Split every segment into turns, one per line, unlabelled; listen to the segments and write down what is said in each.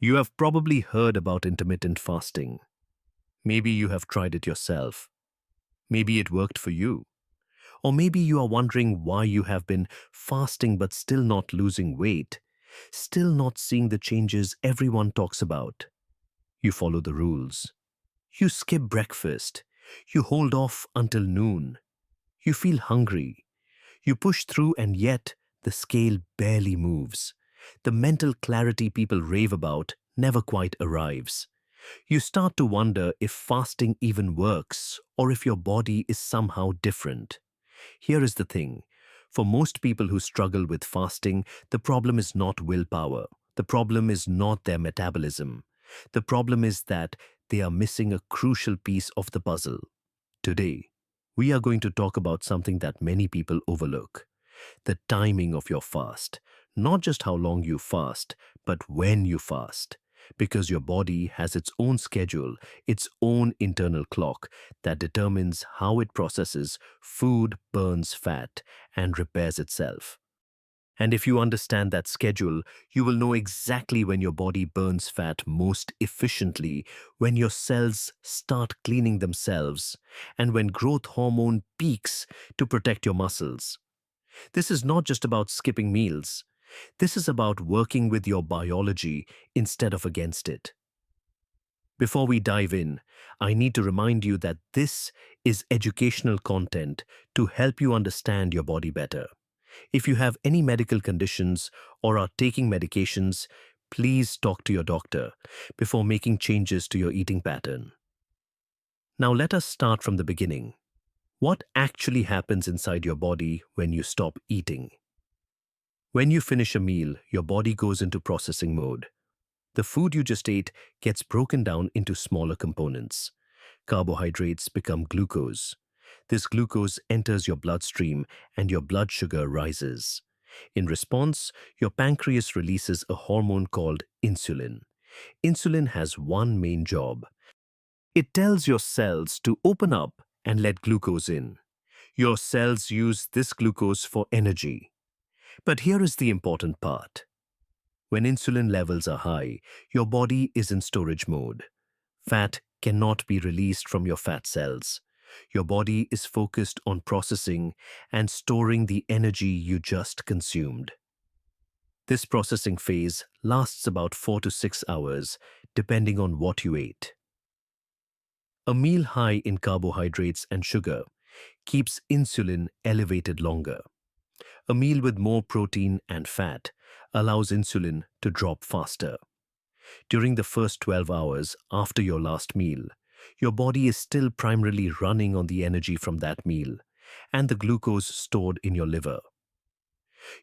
You have probably heard about intermittent fasting. Maybe you have tried it yourself. Maybe it worked for you. Or maybe you are wondering why you have been fasting but still not losing weight, still not seeing the changes everyone talks about. You follow the rules. You skip breakfast. You hold off until noon. You feel hungry. You push through and yet the scale barely moves. The mental clarity people rave about never quite arrives. You start to wonder if fasting even works or if your body is somehow different. Here is the thing. For most people who struggle with fasting, the problem is not willpower. The problem is not their metabolism. The problem is that they are missing a crucial piece of the puzzle. Today, we are going to talk about something that many people overlook. The timing of your fast. Not just how long you fast, but when you fast. Because your body has its own schedule, its own internal clock that determines how it processes food, burns fat, and repairs itself. And if you understand that schedule, you will know exactly when your body burns fat most efficiently, when your cells start cleaning themselves, and when growth hormone peaks to protect your muscles. This is not just about skipping meals. This is about working with your biology instead of against it. Before we dive in, I need to remind you that this is educational content to help you understand your body better. If you have any medical conditions or are taking medications, please talk to your doctor before making changes to your eating pattern. Now let us start from the beginning. What actually happens inside your body when you stop eating? When you finish a meal, your body goes into processing mode. The food you just ate gets broken down into smaller components. Carbohydrates become glucose. This glucose enters your bloodstream and your blood sugar rises. In response, your pancreas releases a hormone called insulin. Insulin has one main job. It tells your cells to open up and let glucose in. Your cells use this glucose for energy. But here is the important part. When insulin levels are high, your body is in storage mode. Fat cannot be released from your fat cells. Your body is focused on processing and storing the energy you just consumed. This processing phase lasts about 4 to 6 hours, depending on what you ate. A meal high in carbohydrates and sugar keeps insulin elevated longer. A meal with more protein and fat allows insulin to drop faster. During the first 12 hours after your last meal, your body is still primarily running on the energy from that meal and the glucose stored in your liver.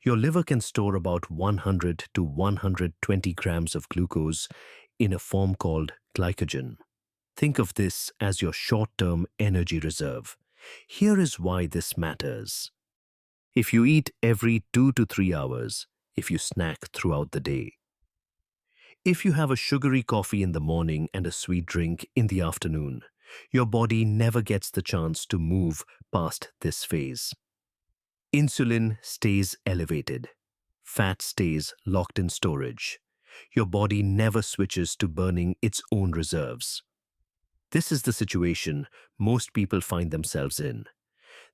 Your liver can store about 100 to 120 grams of glucose in a form called glycogen. Think of this as your short-term energy reserve. Here is why this matters. If you eat every 2 to 3 hours, if you snack throughout the day, if you have a sugary coffee in the morning and a sweet drink in the afternoon, your body never gets the chance to move past this phase. Insulin stays elevated. Fat stays locked in storage. Your body never switches to burning its own reserves. This is the situation most people find themselves in.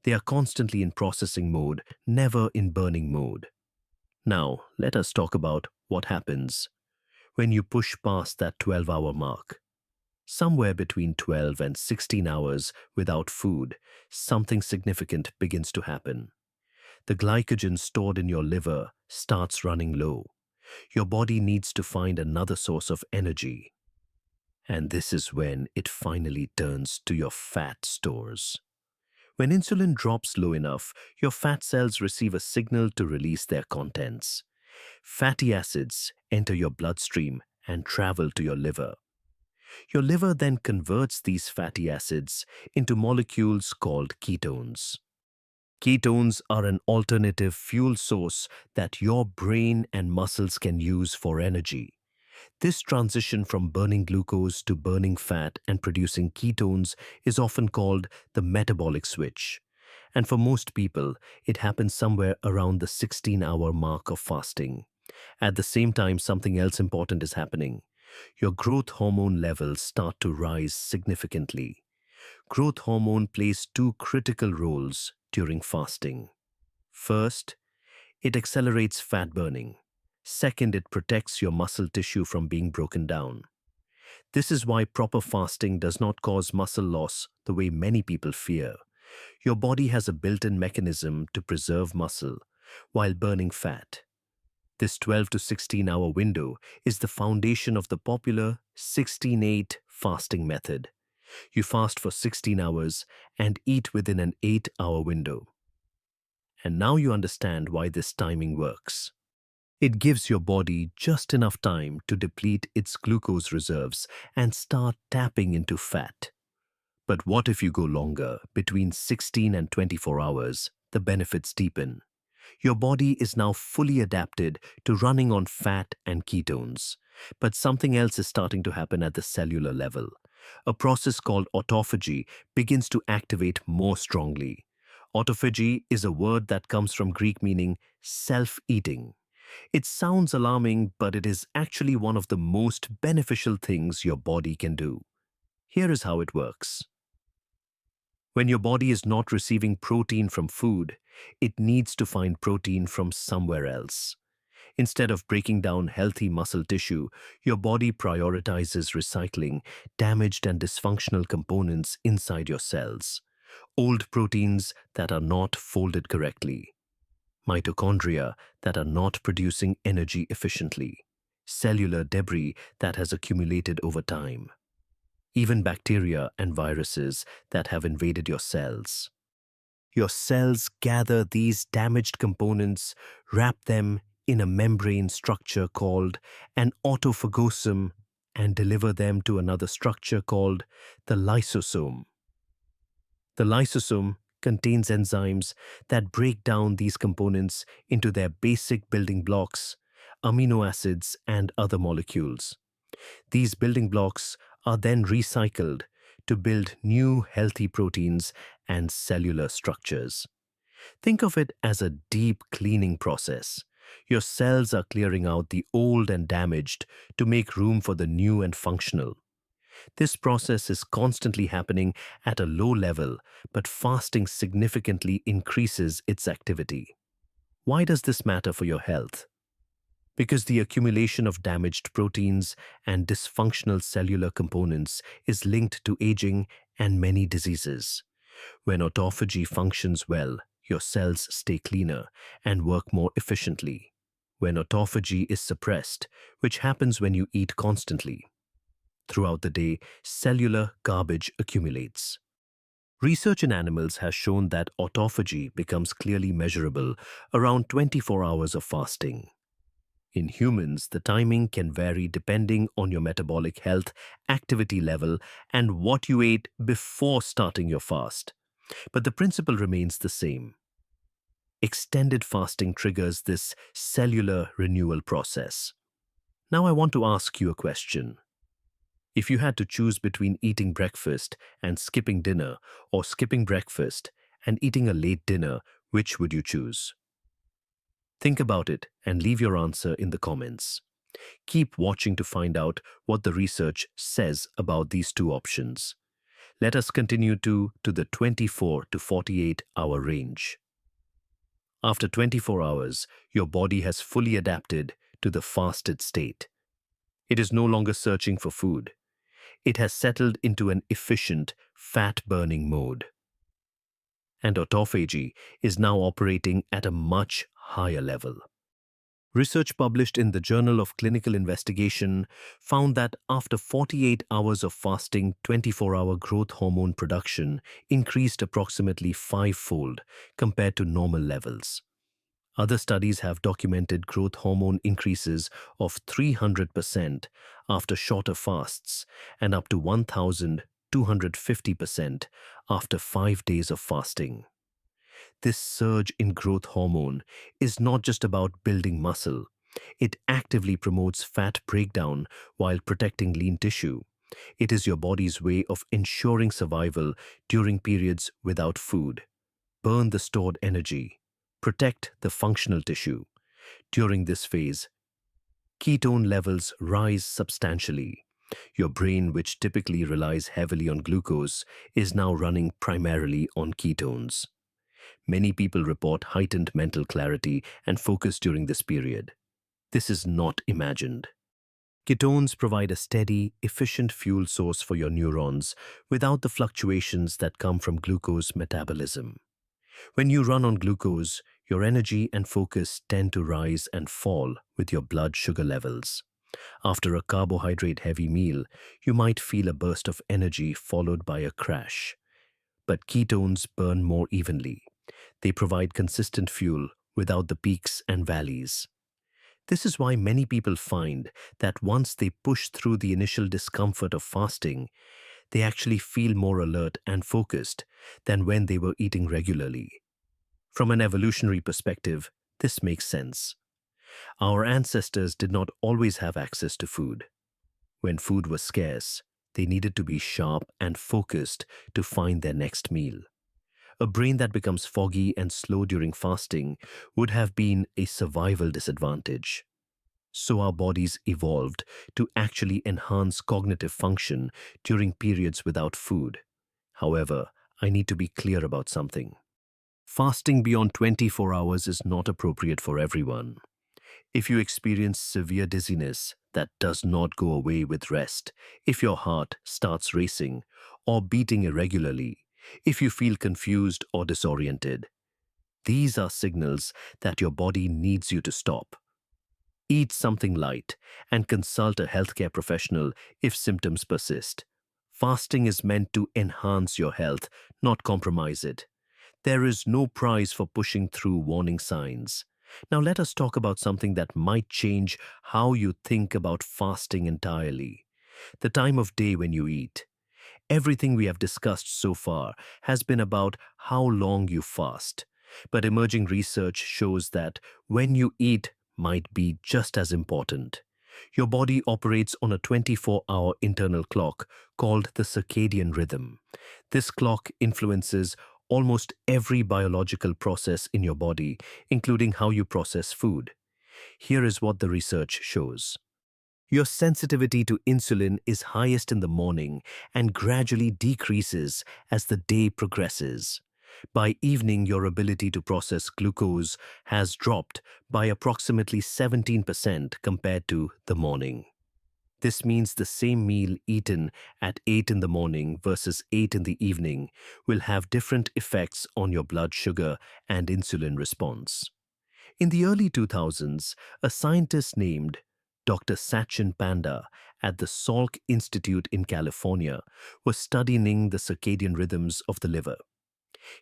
They are constantly in processing mode, never in burning mode. Now, let us talk about what happens when you push past that 12-hour mark. Somewhere between 12 and 16 hours without food, something significant begins to happen. The glycogen stored in your liver starts running low. Your body needs to find another source of energy. And this is when it finally turns to your fat stores. When insulin drops low enough, your fat cells receive a signal to release their contents. Fatty acids enter your bloodstream and travel to your liver. Your liver then converts these fatty acids into molecules called ketones. Ketones are an alternative fuel source that your brain and muscles can use for energy. This transition from burning glucose to burning fat and producing ketones is often called the metabolic switch. And for most people, it happens somewhere around the 16-hour mark of fasting. At the same time, something else important is happening. your growth hormone levels start to rise significantly. Growth hormone plays two critical roles during fasting. First, it accelerates fat burning. Second, it protects your muscle tissue from being broken down. This is why proper fasting does not cause muscle loss the way many people fear. Your body has a built-in mechanism to preserve muscle while burning fat. This 12 to 16 hour window is the foundation of the popular 16-8 fasting method. You fast for 16 hours and eat within an 8-hour window. And now you understand why this timing works. It gives your body just enough time to deplete its glucose reserves and start tapping into fat. But what if you go longer, between 16 and 24 hours? The benefits deepen. Your body is now fully adapted to running on fat and ketones. But something else is starting to happen at the cellular level. A process called autophagy begins to activate more strongly. Autophagy is a word that comes from Greek meaning self-eating. It sounds alarming, but it is actually one of the most beneficial things your body can do. Here is how it works. When your body is not receiving protein from food, it needs to find protein from somewhere else. Instead of breaking down healthy muscle tissue, your body prioritizes recycling damaged and dysfunctional components inside your cells. Old proteins that are not folded correctly, mitochondria that are not producing energy efficiently, cellular debris that has accumulated over time, even bacteria and viruses that have invaded your cells. Your cells gather these damaged components, wrap them in a membrane structure called an autophagosome, and deliver them to another structure called the lysosome. The lysosome contains enzymes that break down these components into their basic building blocks, amino acids, and other molecules. These building blocks are then recycled to build new healthy proteins and cellular structures. Think of it as a deep cleaning process. Your cells are clearing out the old and damaged to make room for the new and functional. This process is constantly happening at a low level, but fasting significantly increases its activity. Why does this matter for your health? Because the accumulation of damaged proteins and dysfunctional cellular components is linked to aging and many diseases. When autophagy functions well, your cells stay cleaner and work more efficiently. When autophagy is suppressed, which happens when you eat constantly, throughout the day, cellular garbage accumulates. Research in animals has shown that autophagy becomes clearly measurable around 24 hours of fasting. In humans, the timing can vary depending on your metabolic health, activity level, and what you ate before starting your fast. But the principle remains the same. Extended fasting triggers this cellular renewal process. Now I want to ask you a question. If you had to choose between eating breakfast and skipping dinner, or skipping breakfast and eating a late dinner, which would you choose? Think about it and leave your answer in the comments. Keep watching to find out what the research says about these two options. Let us continue to the 24 to 48 hour range. After 24 hours, your body has fully adapted to the fasted state. It is no longer searching for food. It has settled into an efficient, fat-burning mode. And autophagy is now operating at a much higher level. Research published in the Journal of Clinical Investigation found that after 48 hours of fasting, 24-hour growth hormone production increased approximately 5-fold compared to normal levels. Other studies have documented growth hormone increases of 300% after shorter fasts and up to 1,250% after 5 days of fasting. This surge in growth hormone is not just about building muscle. It actively promotes fat breakdown while protecting lean tissue. It is your body's way of ensuring survival during periods without food. Burn the stored energy. Protect the functional tissue. During this phase, Ketone levels rise substantially. Your brain, which typically relies heavily on glucose, is now running primarily on ketones. Many people report heightened mental clarity and focus during this period. This is not imagined. Ketones provide a steady, efficient fuel source for your neurons without the fluctuations that come from glucose metabolism. When you run on glucose, your energy and focus tend to rise and fall with your blood sugar levels. After a carbohydrate-heavy meal, you might feel a burst of energy followed by a crash. But ketones burn more evenly. They provide consistent fuel without the peaks and valleys. This is why many people find that once they push through the initial discomfort of fasting, they actually feel more alert and focused than when they were eating regularly. From an evolutionary perspective, this makes sense. Our ancestors did not always have access to food. When food was scarce, they needed to be sharp and focused to find their next meal. A brain that becomes foggy and slow during fasting would have been a survival disadvantage. So our bodies evolved to actually enhance cognitive function during periods without food. However, I need to be clear about something. Fasting beyond 24 hours is not appropriate for everyone. If you experience severe dizziness that does not go away with rest, if your heart starts racing or beating irregularly, if you feel confused or disoriented, these are signals that your body needs you to stop. Eat something light and consult a healthcare professional if symptoms persist. Fasting is meant to enhance your health, not compromise it. There is no prize for pushing through warning signs. Now let us talk about something that might change how you think about fasting entirely. The time of day when you eat. Everything we have discussed so far has been about how long you fast. But emerging research shows that when you eat might be just as important. Your body operates on a 24-hour internal clock called the circadian rhythm. This clock influences almost every biological process in your body, including how you process food. Here is what the research shows. Your sensitivity to insulin is highest in the morning and gradually decreases as the day progresses. By evening, your ability to process glucose has dropped by approximately 17% compared to the morning. This means the same meal eaten at 8 in the morning versus 8 in the evening will have different effects on your blood sugar and insulin response. In the early 2000s, a scientist named Dr. Sachin Panda at the Salk Institute in California was studying the circadian rhythms of the liver.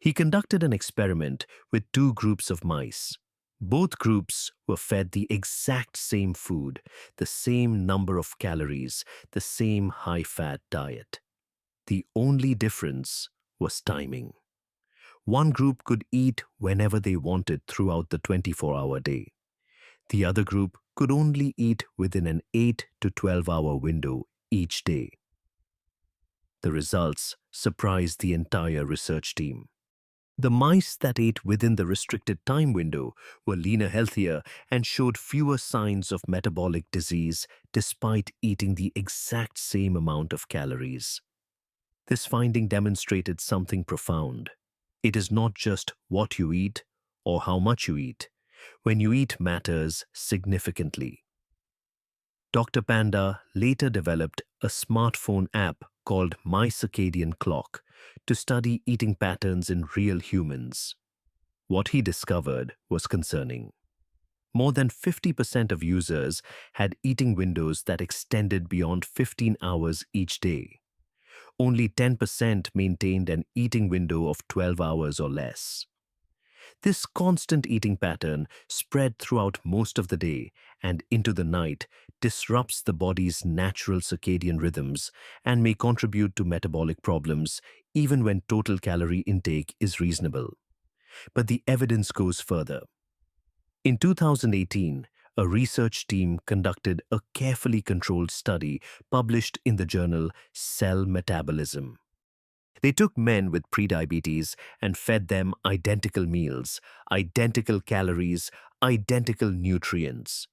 He conducted an experiment with two groups of mice. Both groups were fed the exact same food, the same number of calories, the same high-fat diet. The only difference was timing. One group could eat whenever they wanted throughout the 24-hour day. The other group could only eat within an 8 to 12-hour window each day. The results surprised the entire research team. The mice that ate within the restricted time window were leaner, healthier, and showed fewer signs of metabolic disease despite eating the exact same amount of calories. This finding demonstrated something profound. It is not just what you eat or how much you eat. When you eat matters significantly. Dr. Panda later developed a smartphone app called My Circadian Clock to study eating patterns in real humans. What he discovered was concerning. More than 50% of users had eating windows that extended beyond 15 hours each day. Only 10% maintained an eating window of 12 hours or less. This constant eating pattern, spread throughout most of the day and into the night, disrupts the body's natural circadian rhythms and may contribute to metabolic problems even when total calorie intake is reasonable. But the evidence goes further. In 2018, a research team conducted a carefully controlled study published in the journal Cell Metabolism. They took men with prediabetes and fed them identical meals, identical calories, identical nutrients.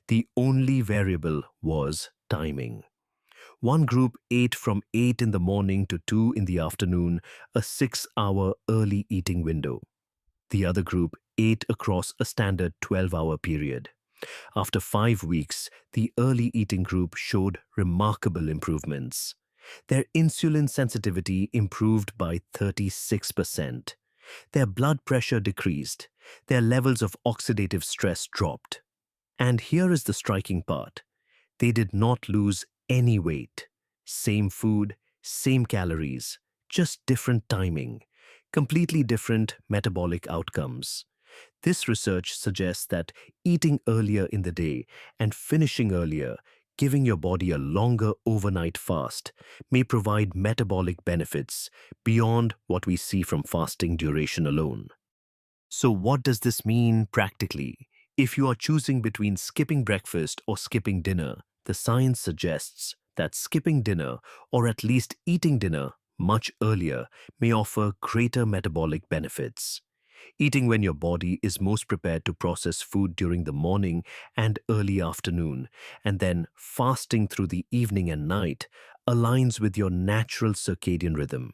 The only variable was timing. One group ate from 8 in the morning to 2 in the afternoon, a 6-hour early eating window. The other group ate across a standard 12-hour period. After 5 weeks, the early eating group showed remarkable improvements. Their insulin sensitivity improved by 36%. Their blood pressure decreased. Their levels of oxidative stress dropped. And here is the striking part. They did not lose any weight. Same food, same calories, just different timing, completely different metabolic outcomes. This research suggests that eating earlier in the day and finishing earlier, giving your body a longer overnight fast, may provide metabolic benefits beyond what we see from fasting duration alone. So, what does this mean practically? If you are choosing between skipping breakfast or skipping dinner, the science suggests that skipping dinner, or at least eating dinner much earlier, may offer greater metabolic benefits. Eating when your body is most prepared to process food during the morning and early afternoon, and then fasting through the evening and night, aligns with your natural circadian rhythm.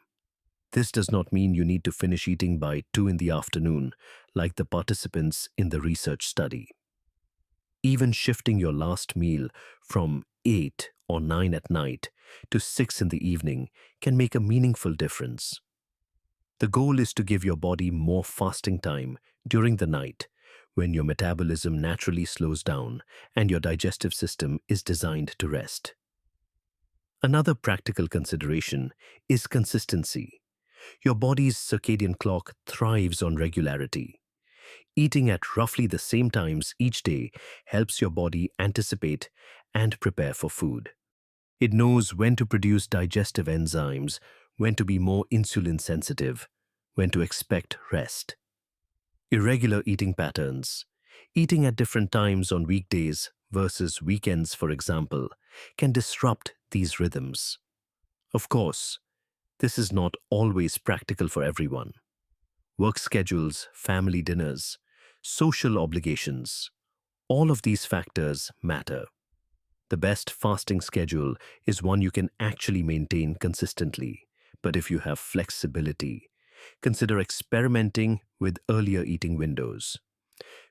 This does not mean you need to finish eating by 2 in the afternoon, like the participants in the research study. Even shifting your last meal from 8 or 9 at night to 6 in the evening can make a meaningful difference. The goal is to give your body more fasting time during the night when your metabolism naturally slows down and your digestive system is designed to rest. Another practical consideration is consistency. Your body's circadian clock thrives on regularity. Eating at roughly the same times each day helps your body anticipate and prepare for food. It knows when to produce digestive enzymes, when to be more insulin sensitive, when to expect rest. Irregular eating patterns, eating at different times on weekdays versus weekends, for example, can disrupt these rhythms. Of course, this is not always practical for everyone. Work schedules, family dinners, social obligations, all of these factors matter. The best fasting schedule is one you can actually maintain consistently. But if you have flexibility, consider experimenting with earlier eating windows.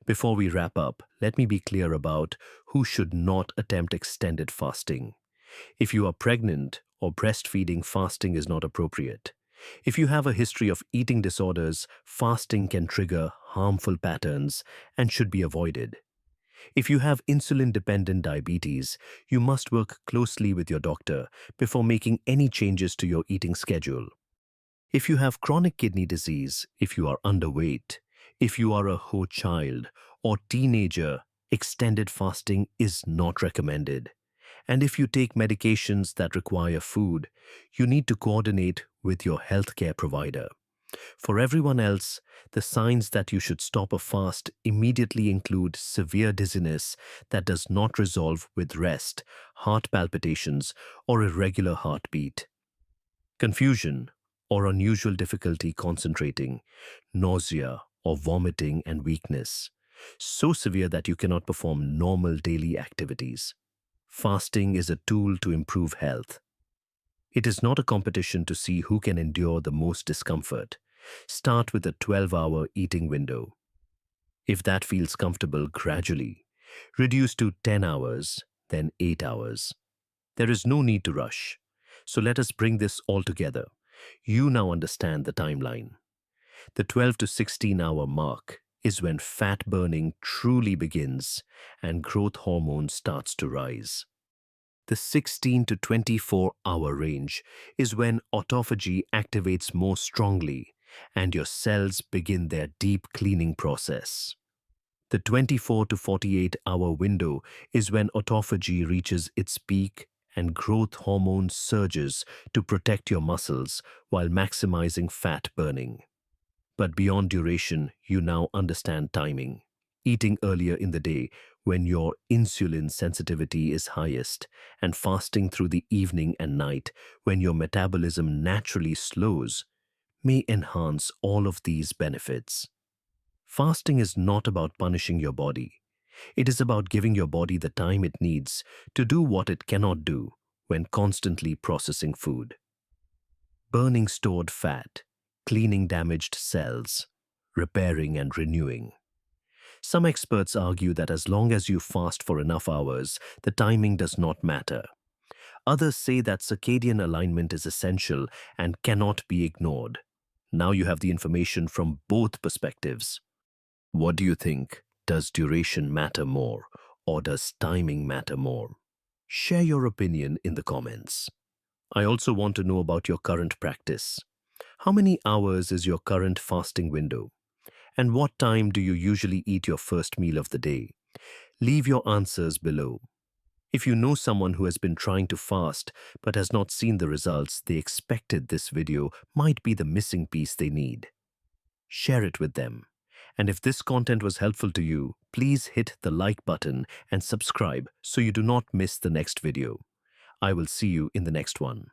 Before we wrap up, let me be clear about who should not attempt extended fasting. If you are pregnant or breastfeeding, fasting is not appropriate. If you have a history of eating disorders, fasting can trigger harmful patterns and should be avoided. If you have insulin-dependent diabetes, you must work closely with your doctor before making any changes to your eating schedule. If you have chronic kidney disease, if you are underweight, if you are a whole child or teenager, extended fasting is not recommended. And if you take medications that require food, you need to coordinate with your healthcare provider. For everyone else, the signs that you should stop a fast immediately include severe dizziness that does not resolve with rest, heart palpitations, or irregular heartbeat, confusion or unusual difficulty concentrating, nausea or vomiting and weakness, so severe that you cannot perform normal daily activities. Fasting is a tool to improve health. It is not a competition to see who can endure the most discomfort. Start with a 12-hour eating window. If that feels comfortable, gradually reduce to 10 hours, then 8 hours. There is no need to rush. So let us bring this all together. You now understand the timeline. The 12 to 16-hour mark is when fat burning truly begins and growth hormone starts to rise. The 16 to 24-hour range is when autophagy activates more strongly and your cells begin their deep cleaning process. The 24 to 48-hour window is when autophagy reaches its peak and growth hormone surges to protect your muscles while maximizing fat burning. But beyond duration, you now understand timing. Eating earlier in the day when your insulin sensitivity is highest, and fasting through the evening and night when your metabolism naturally slows, may enhance all of these benefits. Fasting is not about punishing your body. It is about giving your body the time it needs to do what it cannot do when constantly processing food. Burning stored fat, cleaning damaged cells, repairing and renewing. Some experts argue that as long as you fast for enough hours, the timing does not matter. Others say that circadian alignment is essential and cannot be ignored. Now you have the information from both perspectives. What do you think? Does duration matter more, or does timing matter more? Share your opinion in the comments. I also want to know about your current practice. How many hours is your current fasting window? And what time do you usually eat your first meal of the day? Leave your answers below. If you know someone who has been trying to fast but has not seen the results they expected, this video might be the missing piece they need. Share it with them. And if this content was helpful to you, please hit the like button and subscribe so you do not miss the next video. I will see you in the next one.